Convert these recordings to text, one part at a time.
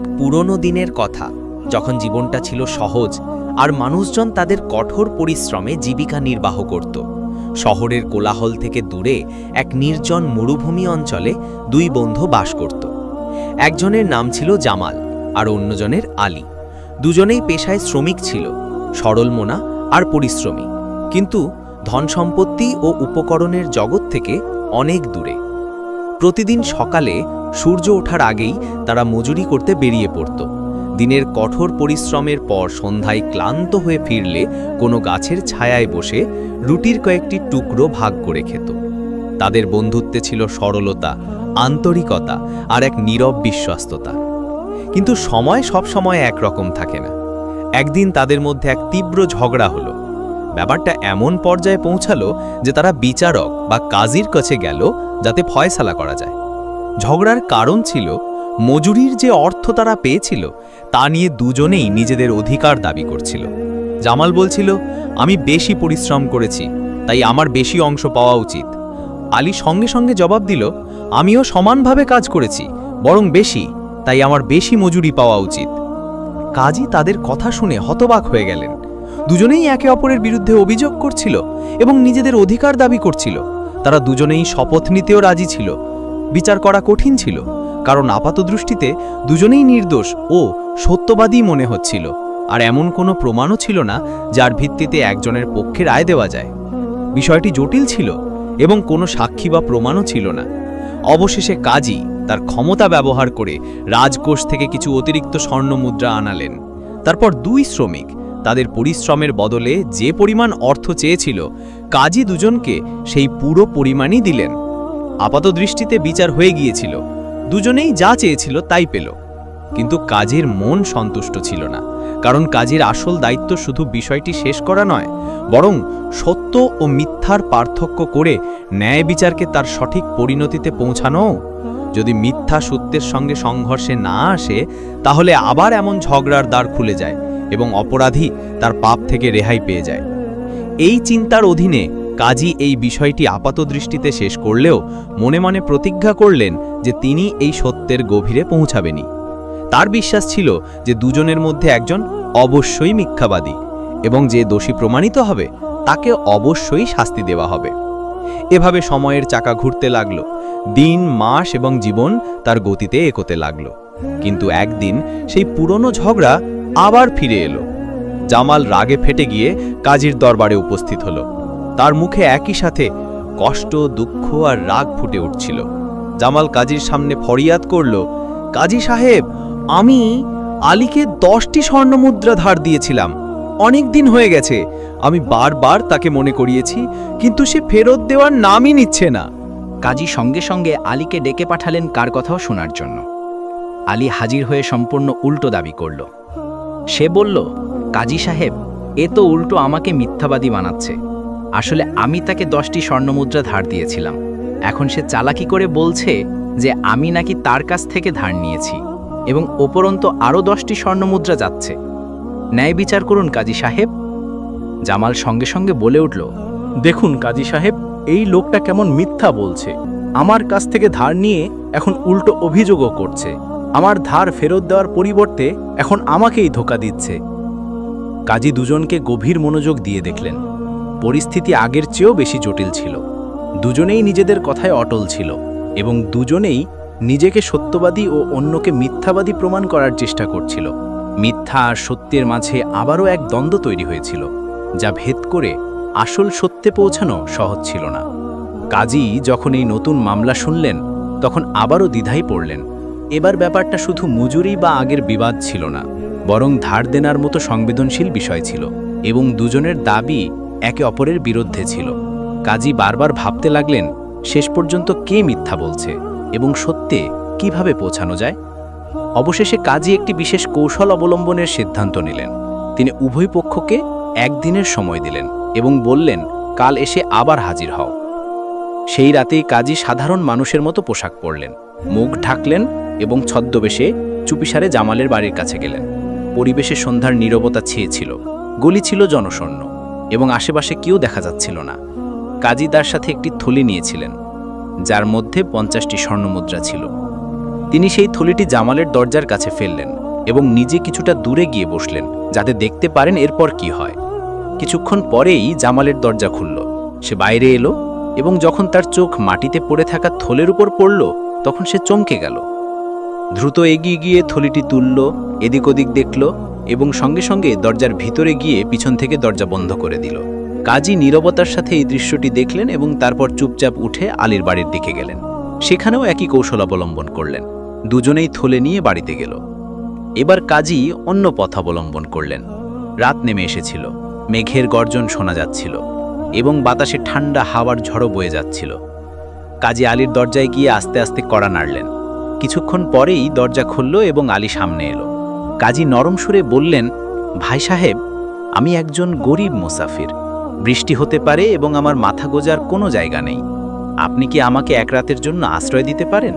এক পুরনো দিনের কথা, যখন জীবনটা ছিল সহজ আর মানুষজন তাদের কঠোর পরিশ্রমে জীবিকা নির্বাহ করত। শহরের কোলাহল থেকে দূরে এক নির্জন মরুভূমি অঞ্চলে দুই বন্ধু বাস করত। একজনের নাম ছিল জামাল আর অন্যজনের আলী। দুজনেই পেশায় শ্রমিক ছিল, সরল মনা আর পরিশ্রমী, কিন্তু ধন সম্পত্তি ও উপকরণের জগৎ থেকে অনেক দূরে। প্রতিদিন সকালে সূর্য ওঠার আগেই তারা মজুরি করতে বেরিয়ে পড়ত। দিনের কঠোর পরিশ্রমের পর সন্ধ্যায় ক্লান্ত হয়ে ফিরলে কোনো গাছের ছায়ায় বসে রুটির কয়েকটি টুকরো ভাগ করে খেত। তাদের বন্ধুত্বে ছিল সরলতা, আন্তরিকতা আর এক নীরব বিশ্বস্ততা। কিন্তু সময় সবসময় একরকম থাকে না। একদিন তাদের মধ্যে এক তীব্র ঝগড়া হলো। ব্যাপারটা এমন পর্যায়ে পৌঁছালো যে তারা বিচারক বা কাজীর কাছে গেল যাতে ফয়সালা করা যায়। ঝগড়ার কারণ ছিল মজুরির যে অর্থ তারা পেয়েছিল তা নিয়ে দুজনেই নিজেদের অধিকার দাবি করছিল। জামাল বলছিল, আমি বেশি পরিশ্রম করেছি, তাই আমার বেশি অংশ পাওয়া উচিত। আলী সঙ্গে সঙ্গে জবাব দিল, আমিও সমানভাবে কাজ করেছি, বরং বেশি, তাই আমার বেশি মজুরি পাওয়া উচিত। কাজী তাদের কথা শুনে হতবাক হয়ে গেলেন। দুজনেই একে অপরের বিরুদ্ধে অভিযোগ করছিল এবং নিজেদের অধিকার দাবি করছিল। তারা দুজনেই শপথ নিতেও রাজি ছিল। বিচার করা কঠিন ছিল, কারণ আপাতদৃষ্টিতে দুজনেই নির্দোষ ও সত্যবাদী মনে হচ্ছিল, আর এমন কোনো প্রমাণও ছিল না যার ভিত্তিতে একজনের পক্ষে রায় দেওয়া যায়। বিষয়টি জটিল ছিল এবং কোনো সাক্ষী বা প্রমাণও ছিল না। অবশেষে কাজী তার ক্ষমতা ব্যবহার করে রাজকোষ থেকে কিছু অতিরিক্ত স্বর্ণ মুদ্রা আনালেন। তারপর দুই শ্রমিক তাদের পরিশ্রমের বদলে যে পরিমাণ অর্থ চেয়েছিল, কাজী দুজনকে সেই পুরো পরিমাণই দিলেন। আপাতদৃষ্টিতে বিচার হয়ে গিয়েছিল, দুজনেই যা চেয়েছিল তাই পেল। কিন্তু কাজীর মন সন্তুষ্ট ছিল না, কারণ কাজীর আসল দায়িত্ব শুধু বিষয়টি শেষ করা নয়, বরং সত্য ও মিথ্যার পার্থক্য করে ন্যায় বিচারকে তার সঠিক পরিণতিতে পৌঁছানো। যদি মিথ্যা সত্যের সঙ্গে সংঘর্ষে না আসে, তাহলে আবার এমন ঝগড়ার দ্বার খুলে যায় এবং অপরাধী তার পাপ থেকে রেহাই পেয়ে যায়। এই চিন্তার অধীনে কাজী এই বিষয়টি আপাতদৃষ্টিতে শেষ করলেও মনে মনে প্রতিজ্ঞা করলেন যে তিনি এই সত্যের গভীরে পৌঁছাবেনই। তার বিশ্বাস ছিল যে দুজনের মধ্যে একজন অবশ্যই মিথ্যাবাদী এবং যে দোষী প্রমাণিত হবে তাকে অবশ্যই শাস্তি দেওয়া হবে। এভাবে সময়ের চাকা ঘুরতে লাগলো। দিন, মাস এবং জীবন তার গতিতে এগোতে লাগলো। কিন্তু একদিন সেই পুরনো ঝগড়া আবার ফিরে এলো। জামাল রাগে ফেটে গিয়ে কাজীর দরবারে উপস্থিত হলো। তার মুখে একই সাথে কষ্ট, দুঃখ আর রাগ ফুটে উঠছিল। জামাল কাজীর সামনে ফরিয়াদ করল, কাজী সাহেব, আমি আলীকে 10টি স্বর্ণমুদ্রা ধার দিয়েছিলাম। অনেক দিন হয়ে গেছে, আমি বারবার তাকে মনে করিয়েছি, কিন্তু সে ফেরত দেওয়ার নামই নিচ্ছে না। কাজী সঙ্গে সঙ্গে আলীকে ডেকে পাঠালেন কার কথাও শোনার জন্য। আলী হাজির হয়ে সম্পূর্ণ উল্টো দাবি করল। সে বলল, কাজী সাহেব, এ তো উল্টো আমাকে মিথ্যাবাদী বানাচ্ছে। আসলে আমি তাকে 10টি স্বর্ণমুদ্রা ধার দিয়েছিলাম। এখন সে চালাকি করে বলছে যে আমি নাকি তার কাছ থেকে ধার নিয়েছি এবং উপরন্তু আরও 10টি স্বর্ণমুদ্রা যাচ্ছে। ন্যায় বিচার করুন কাজী সাহেব। জামাল সঙ্গে সঙ্গে বলে উঠল, দেখুন কাজী সাহেব, এই লোকটা কেমন মিথ্যা বলছে। আমার কাছ থেকে ধার নিয়ে এখন উল্টো অভিযোগও করছে। আমার ধার ফেরত দেওয়ার পরিবর্তে এখন আমাকেই ধোঁকা দিচ্ছে। কাজী দুজনকে গভীর মনোযোগ দিয়ে দেখলেন। পরিস্থিতি আগের চেয়েও বেশি জটিল ছিল। দুজনেই নিজেদের কথায় অটল ছিল এবং দুজনেই নিজেকে সত্যবাদী ও অন্যকে মিথ্যাবাদী প্রমাণ করার চেষ্টা করছিল। মিথ্যা আর সত্যের মাঝে আবারও এক দ্বন্দ্ব তৈরি হয়েছিল, যা ভেদ করে আসল সত্যে পৌঁছানো সহজ ছিল না। কাজী যখন এই নতুন মামলা শুনলেন, তখন আবারও দ্বিধায় পড়লেন। এবার ব্যাপারটা শুধু মজুরি বা আগের বিবাদ ছিল না, বরং ধার দেনার মতো সংবেদনশীল বিষয় ছিল এবং দুজনের দাবি একে অপরের বিরুদ্ধে ছিল। কাজী বারবার ভাবতে লাগলেন, শেষ পর্যন্ত কে মিথ্যা বলছে এবং সত্যে কিভাবে পৌঁছানো যায়। অবশেষে কাজী একটি বিশেষ কৌশল অবলম্বনের সিদ্ধান্ত নিলেন। তিনি উভয় পক্ষকে একদিনের সময় দিলেন এবং বললেন, কাল এসে আবার হাজির হও। সেই রাতেই কাজী সাধারণ মানুষের মতো পোশাক পরলেন, মুখ ঢাকলেন এবং ছদ্মবেশে চুপিসারে জামালের বাড়ির কাছে গেলেন। পরিবেশে সন্ধ্যার নীরবতা ছেয়েছিল। গলি ছিল জনশূন্য এবং আশেপাশে কেউ দেখা যাচ্ছিল না। কাজী তার সাথে একটি থলি নিয়েছিলেন, যার মধ্যে 50টি স্বর্ণমুদ্রা ছিল। তিনি সেই থলিটি জামালের দরজার কাছে ফেললেন এবং নিজে কিছুটা দূরে গিয়ে বসলেন, যাতে দেখতে পারেন এরপর কি হয়। কিছুক্ষণ পরেই জামালের দরজা খুলল। সে বাইরে এলো এবং যখন তার চোখ মাটিতে পড়ে থাকা থলের উপর পড়ল, তখন সে চমকে গেল। দ্রুত এগিয়ে গিয়ে থলিটি তুলল, এদিক ওদিক দেখল এবং সঙ্গে সঙ্গে দরজার ভিতরে গিয়ে পিছন থেকে দরজা বন্ধ করে দিল। কাজী নীরবতার সাথে এই দৃশ্যটি দেখলেন এবং তারপর চুপচাপ উঠে আলীর বাড়ির দিকে গেলেন। সেখানেও একই কৌশল অবলম্বন করলেন। দুজনেই থলে নিয়ে বাড়িতে গেল। এবার কাজী অন্য পথ অবলম্বন করলেন। রাত নেমে এসেছিল, মেঘের গর্জন শোনা যাচ্ছিল এবং বাতাসে ঠান্ডা হাওয়ার ঝড়ো বয়ে যাচ্ছিল। কাজী আলীর দরজায় গিয়ে আস্তে আস্তে কড়া নাড়লেন। কিছুক্ষণ পরেই দরজা খুলল এবং আলী সামনে এলো। কাজী নরম সুরে বললেন, ভাই সাহেব, আমি একজন গরিব মুসাফির। বৃষ্টি হতে পারে এবং আমার মাথা গোজার কোনো জায়গা নেই। আপনি কি আমাকে এক রাতের জন্য আশ্রয় দিতে পারেন?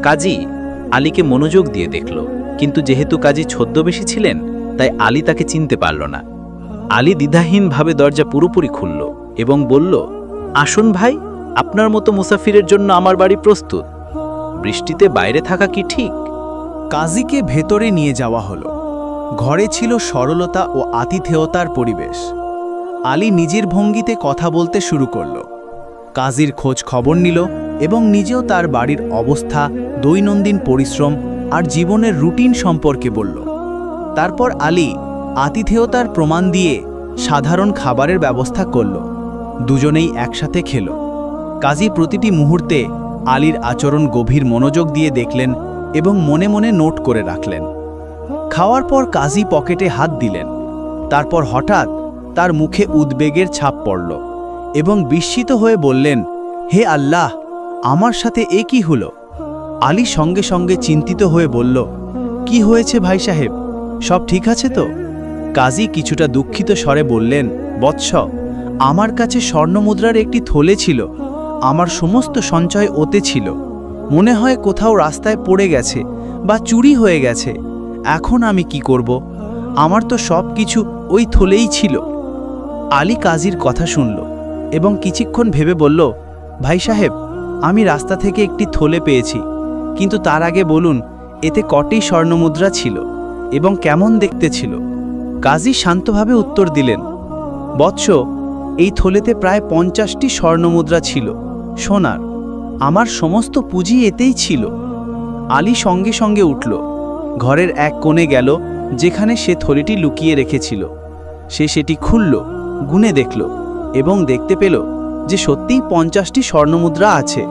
কাজী আলীকে মনোযোগ দিয়ে দেখল, কিন্তু যেহেতু কাজী ছদ্মবেশী ছিলেন, তাই আলী তাকে চিনতে পারল না। আলী দ্বিধাহীনভাবে দরজা পুরোপুরি খুলল এবং বলল, আসুন ভাই, আপনার মতো মুসাফিরের জন্য আমার বাড়ি প্রস্তুত। বৃষ্টিতে বাইরে থাকা কি ঠিক? কাজীকে ভেতরে নিয়ে যাওয়া হলো। ঘরে ছিল সরলতা ও আতিথেয়তার পরিবেশ। আলী নিজের ভঙ্গিতে কথা বলতে শুরু করল। কাজীর খোঁজ খবর নিল এবং নিজেও তার বাড়ির অবস্থা, দৈনন্দিন পরিশ্রম আর জীবনের রুটিন সম্পর্কে বলল। তারপর আলী আতিথেয়তার প্রমাণ দিয়ে সাধারণ খাবারের ব্যবস্থা করল। দুজনেই একসাথে খেল। কাজী প্রতিটি মুহূর্তে আলীর আচরণ গভীর মনোযোগ দিয়ে দেখলেন এবং মনে মনে নোট করে রাখলেন। খাওয়ার পর কাজী পকেটে হাত দিলেন। তারপর হঠাৎ তার মুখে উদ্বেগের ছাপ পড়ল এবং বিস্মিত হয়ে বললেন, হে আল্লাহ, আমার সাথে এ কি হলো? আলী সঙ্গে সঙ্গে চিন্তিত হয়ে বলল, কি হয়েছে ভাই সাহেব, সব ঠিক আছে তো? কাজী কিছুটা দুঃখিত স্বরে বললেন, বৎস, আমার কাছে স্বর্ণমুদ্রার একটি থলে ছিল। আমার সমস্ত সঞ্চয় ওতে ছিল। মনে হয় কোথাও রাস্তায় পড়ে গেছে বা চুরি হয়ে গেছে। এখন আমি কি করব? আমার তো সব কিছু ওই থলেই ছিল। আলী কাজীর কথা শুনল এবং কিছুক্ষণ ভেবে বলল, ভাই সাহেব, আমি রাস্তা থেকে একটি থলে পেয়েছি, কিন্তু তার আগে বলুন এতে কটি স্বর্ণমুদ্রা ছিল এবং কেমন দেখতে ছিল? কাজী শান্তভাবে উত্তর দিলেন, বৎস, এই থলেতে প্রায় 50টি স্বর্ণমুদ্রা ছিল, সোনার। আমার সমস্ত পুঁজি এতেই ছিল। আলী সঙ্গে সঙ্গে উঠল, ঘরের এক কোণে গেল যেখানে সে থলিটি লুকিয়ে রেখেছিল। সে সেটি খুলল, গুনে দেখল এবং দেখতে পেল যে সত্যিই 50টি স্বর্ণমুদ্রা আছে।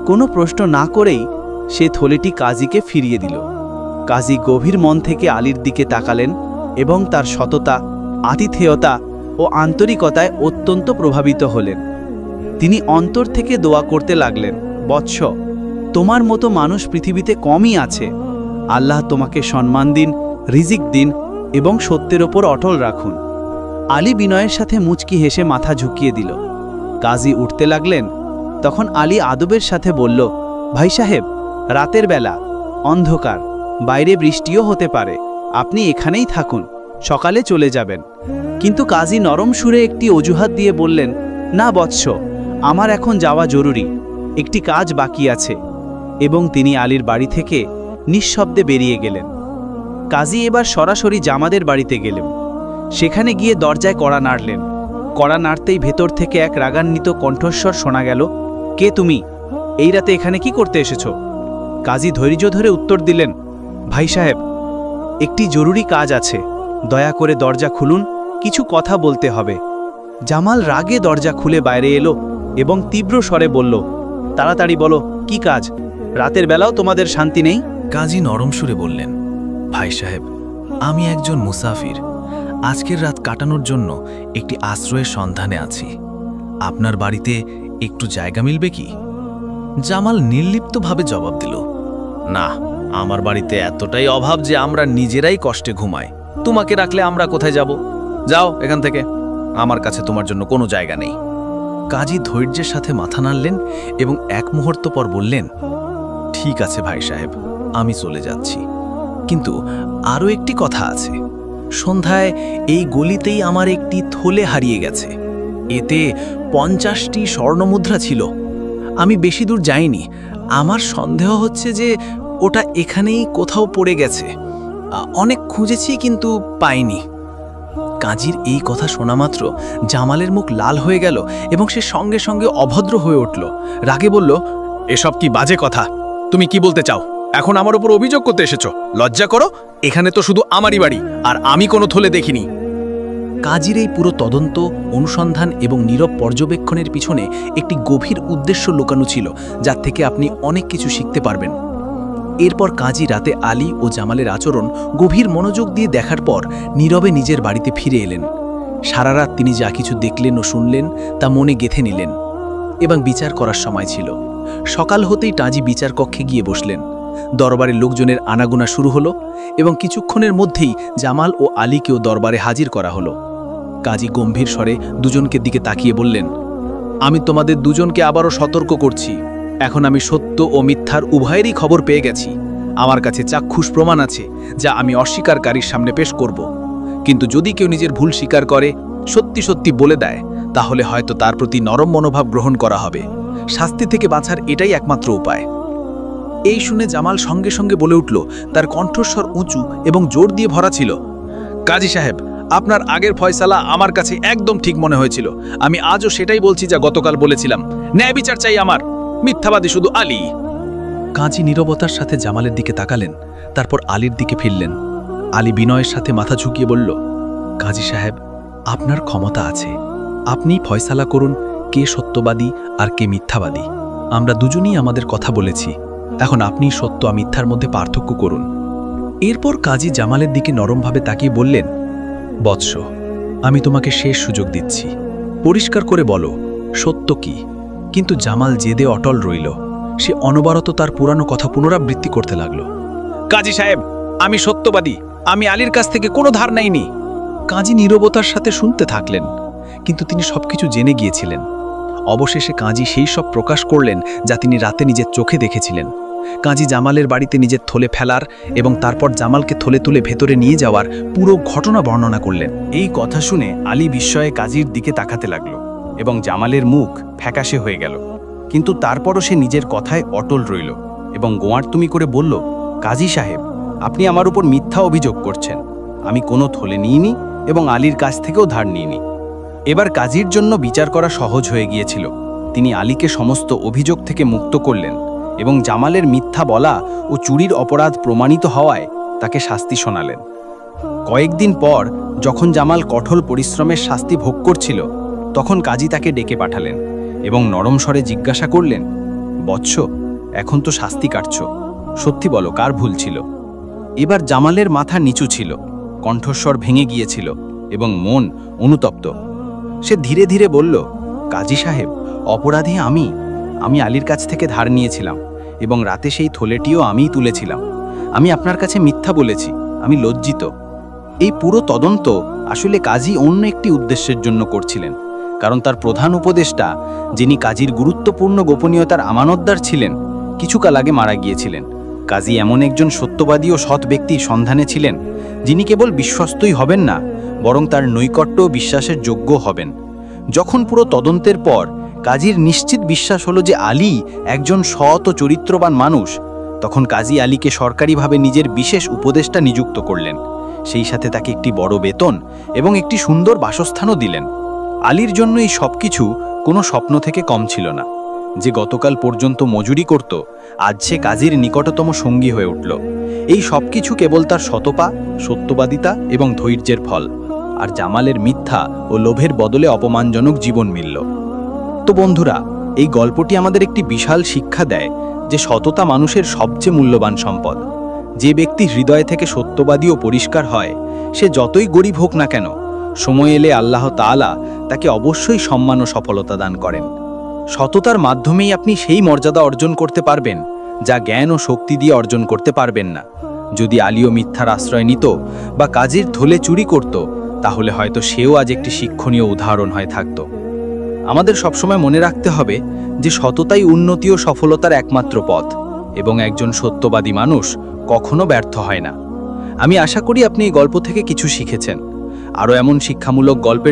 কোনো প্রশ্ন না করেই সে থলিটি কাজীকে ফিরিয়ে দিল। কাজী গভীর মন থেকে আলীর দিকে তাকালেন এবং তার সততা, আতিথেয়তা ও আন্তরিকতায় অত্যন্ত প্রভাবিত হলেন। তিনি অন্তর থেকে দোয়া করতে লাগলেন, বৎস, তোমার মতো মানুষ পৃথিবীতে কমই আছে। আল্লাহ তোমাকে সম্মান দিন, রিজিক দিন এবং সত্যের ওপর অটল রাখুন। আলী বিনয়ের সাথে মুচকি হেসে মাথা ঝুঁকিয়ে দিল। কাজী উঠতে লাগলেন। তখন আলী আদবের সাথে বলল, ভাই সাহেব, রাতের বেলা, অন্ধকার, বাইরে বৃষ্টিও হতে পারে। আপনি এখানেই থাকুন, সকালে চলে যাবেন। কিন্তু কাজী নরম সুরে একটি অজুহাত দিয়ে বললেন, না বৎস, আমার এখন যাওয়া জরুরি, একটি কাজ বাকি আছে। এবং তিনি আলীর বাড়ি থেকে নিঃশব্দে বেরিয়ে গেলেন। কাজী এবার সরাসরি জামাদের বাড়িতে গেলেন। সেখানে গিয়ে দরজায় কড়া নাড়লেন। কড়া নাড়তেই ভেতর থেকে এক রাগান্বিত কণ্ঠস্বর শোনা গেল, কে তুমি? এই রাতে এখানে কি করতে এসেছো? কাজী ধৈর্য ধরে উত্তর দিলেন, ভাই সাহেব, একটি জরুরি কাজ আছে, দয়া করে দরজা খুলুন, কিছু কথা বলতে হবে। জামাল রাগে দরজা খুলে বাইরে এলো এবং তীব্র স্বরে বলল, তাড়াতাড়ি বলো, কি কাজ? রাতের বেলাও তোমাদের শান্তি নেই? কাজী নরম সুরে বললেন, ভাই সাহেব, আমি একজন মুসাফির। আজকের রাত কাটানোর জন্য একটি আশ্রয়ের সন্ধানে আছি। আপনার বাড়িতে একটু জায়গা মিলবে কি? জামাল নির্লিপ্তভাবে জবাব দিল, না, আমার বাড়িতে এতটাই অভাব যে আমরা নিজেরাই কষ্টে ঘুমাই। তোমাকে রাখলে আমরা কোথায় যাব? যাও এখান থেকে, আমার কাছে তোমার জন্য কোনো জায়গা নেই। কাজী ধৈর্যের সাথে মাথা নাড়লেন এবং এক মুহূর্ত পর বললেন, ঠিক আছে ভাই সাহেব, আমি চলে যাচ্ছি, কিন্তু আরও একটি কথা আছে। সন্ধ্যায় এই গলিতেই আমার একটি থলে হারিয়ে গেছে। এতে 50টি স্বর্ণমুদ্রা ছিল। আমি বেশি দূর যাইনি। আমার সন্দেহ হচ্ছে যে ওটা এখানেই কোথাও পড়ে গেছে। অনেক খুঁজেছি কিন্তু পাইনি। কাজীর এই কথা শোনা মাত্র জামালের মুখ লাল হয়ে গেল এবং সে সঙ্গে সঙ্গে অভদ্র হয়ে উঠল। রাগে বলল, এসব কি বাজে কথা? তুমি কি বলতে চাও? এখন আমার উপর অভিযোগ করতে এসেছো? লজ্জা করো, এখানে তো শুধু আমারই বাড়ি, আর আমি কোনো থলে দেখিনি। কাজীর এই পুরো তদন্ত, অনুসন্ধান এবং নীরব পর্যবেক্ষণের পিছনে একটি গভীর উদ্দেশ্য লুকানো ছিল, যার থেকে আপনি অনেক কিছু শিখতে পারবেন। এরপর কাজী রাতে আলী ও জামালের আচরণ গভীর মনোযোগ দিয়ে দেখার পর নীরবে নিজের বাড়িতে ফিরে এলেন। সারা রাত তিনি যা কিছু দেখলেন ও শুনলেন তা মনে গেঁথে নিলেন এবং বিচার করার সময় ছিল। সকাল হতেই টাজি বিচার কক্ষে গিয়ে বসলেন। দরবারের লোকজনের আনাগোনা শুরু হলো এবং কিছুক্ষণের মধ্যেই জামাল ও আলীকেও দরবারে হাজির করা হলো। কাজী গম্ভীর স্বরে দুজনকে দিকে তাকিয়ে বললেন, আমি তোমাদের দুজনকে আবারও সতর্ক করছি। এখন আমি সত্য ও মিথ্যার উভয়েরই খবর পেয়ে গেছি। আমার কাছে চাক্ষুষ প্রমাণ আছে যা আমি অস্বীকারীর সামনে পেশ করব। কিন্তু যদি কেউ নিজের ভুল স্বীকার করে, সত্যি সত্যি বলে দেয়, তাহলে হয়তো তার প্রতি নরম মনোভাব গ্রহণ করা হবে। শাস্তি থেকে বাঁচার এটাই একমাত্র উপায়। এই শুনে জামাল সঙ্গে সঙ্গে বলে উঠল, তার কণ্ঠস্বর উঁচু এবং জোর দিয়ে ভরা ছিল, কাজী সাহেব, আপনার আগের ফয়সালা আমার কাছে একদম ঠিক মনে হয়েছিল। আমি আজও সেটাই বলছি যা গতকাল বলেছিলাম। ন্যায় বিচার চাই আমার, মিথ্যাবাদী শুধু আলী। কাজী নীরবতার সাথে জামালের দিকে তাকালেন, তারপর আলীর দিকে ফিরলেন। আলী বিনয়ের সাথে মাথা ঝুঁকিয়ে বলল, কাজী সাহেব, আপনার ক্ষমতা আছে। আপনিই ফয়সালা করুন কে সত্যবাদী আর কে মিথ্যাবাদী। আমরা দুজনেই আমাদের কথা বলেছি, এখন আপনিই সত্য আর মিথ্যার মধ্যে পার্থক্য করুন। এরপর কাজী জামালের দিকে নরমভাবে তাকিয়ে বললেন, বৎস, আমি তোমাকে শেষ সুযোগ দিচ্ছি, পরিষ্কার করে বলো সত্য কি। কিন্তু জামাল জেদে অটল রইল। সে অনবরত তার পুরানো কথা পুনরাবৃত্তি করতে লাগল, কাজী সাহেব, আমি সত্যবাদী, আমি আলীর কাছ থেকে কোনো ধার নেইনি। কাজী নীরবতার সাথে শুনতে থাকলেন, কিন্তু তিনি সবকিছু জেনে গিয়েছিলেন। অবশেষে কাজী সেই সব প্রকাশ করলেন যা তিনি রাতে নিজের চোখে দেখেছিলেন। কাজী জামালের বাড়িতে নিজের থলে ফেলার এবং তারপর জামালকে থলে তুলে ভেতরে নিয়ে যাওয়ার পুরো ঘটনা বর্ণনা করলেন। এই কথা শুনে আলী বিস্ময়ে কাজীর দিকে তাকাতে লাগল এবং জামালের মুখ ফ্যাকাশে হয়ে গেল। কিন্তু তারপরও সে নিজের কথায় অটল রইল এবং গোয়ার্তুমি করে বলল, কাজী সাহেব, আপনি আমার উপর মিথ্যা অভিযোগ করছেন। আমি কোনো থলে নিইনি এবং আলীর কাছ থেকেও ধার নিইনি। এবার কাজীর জন্য বিচার করা সহজ হয়ে গিয়েছিল। তিনি আলীকে সমস্ত অভিযোগ থেকে মুক্ত করলেন এবং জামালের মিথ্যা বলা ও চুরির অপরাধ প্রমাণিত হওয়ায় তাকে শাস্তি শোনালেন। কয়েকদিন পর যখন জামাল কঠোর পরিশ্রমের শাস্তি ভোগ করছিল, তখন কাজী তাকে ডেকে পাঠালেন এবং নরম স্বরে জিজ্ঞাসা করলেন, বৎস, এখন তো শাস্তি কাটছ, সত্যি বলো কার ভুল ছিল? এবার জামালের মাথা নিচু ছিল, কণ্ঠস্বর ভেঙে গিয়েছিল এবং মন অনুতপ্ত। সে ধীরে ধীরে বলল, কাজী সাহেব, অপরাধী আমি আলীর কাছ থেকে ধার নিয়েছিলাম এবং রাতে সেই থলেটিও আমিই তুলেছিলাম। আমি আপনার কাছে মিথ্যা বলেছি, আমি লজ্জিত। এই পুরো তদন্ত আসলে কাজী অন্য একটি উদ্দেশ্যের জন্য করছিলেন, কারণ তার প্রধান উপদেষ্টা, যিনি কাজীর গুরুত্বপূর্ণ গোপনীয়তার আমানতদার ছিলেন, কিছুকাল আগে মারা গিয়েছিলেন। কাজী এমন একজন সত্যবাদী ও সৎ ব্যক্তির সন্ধানে ছিলেন, যিনি কেবল বিশ্বস্তই হবেন না, বরং তার নৈকট্য ও বিশ্বাসের যোগ্য হবেন। যখন পুরো তদন্তের পর কাজীর নিশ্চিত বিশ্বাস হলো যে আলী একজন সৎ ও চরিত্রবান মানুষ, তখন কাজী আলীকে সরকারিভাবে নিজের বিশেষ উপদেষ্টা নিযুক্ত করলেন। সেই সাথে তাকে একটি বড় বেতন এবং একটি সুন্দর বাসস্থানও দিলেন। আলীর জন্য এই সবকিছু কোনো স্বপ্ন থেকে কম ছিল না। যে গতকাল পর্যন্ত মজুরি করত, আজ সে কাজীর নিকটতম সঙ্গী হয়ে উঠল। এই সবকিছু কেবল তার সতপা, সত্যবাদিতা এবং ধৈর্যের ফল। আর জামালের মিথ্যা ও লোভের বদলে অপমানজনক জীবন মিলল। তো বন্ধুরা, এই গল্পটি আমাদের একটি বিশাল শিক্ষা দেয় যে সততা মানুষের সবচেয়ে মূল্যবান সম্পদ। যে ব্যক্তি হৃদয় থেকে সত্যবাদী ও পরিষ্কার হয়, সে যতই গরিব হোক না কেন, সময় এলে আল্লাহ তাআলা তাকে অবশ্যই সম্মান ও সফলতা দান করেন। সততার মাধ্যমেই আপনি সেই মর্যাদা অর্জন করতে পারবেন যা জ্ঞান ও শক্তি দিয়ে অর্জন করতে পারবেন না। যদি আলীও মিথ্যার আশ্রয় নিত বা কাজীর থলে চুরি করত, তাহলে হয়তো সেও আজ একটি শিক্ষণীয় উদাহরণ হয়ে থাকত। আমাদের সবসময় মনে রাখতে হবে যে সততাই উন্নতি ও সফলতার একমাত্র পথ, এবং একজন সত্যবাদী মানুষ কখনো ব্যর্থ হয় না। আমি আশা করি আপনি এই গল্প থেকে কিছু শিখেছেন। আরও এমন শিক্ষামূলক গল্পের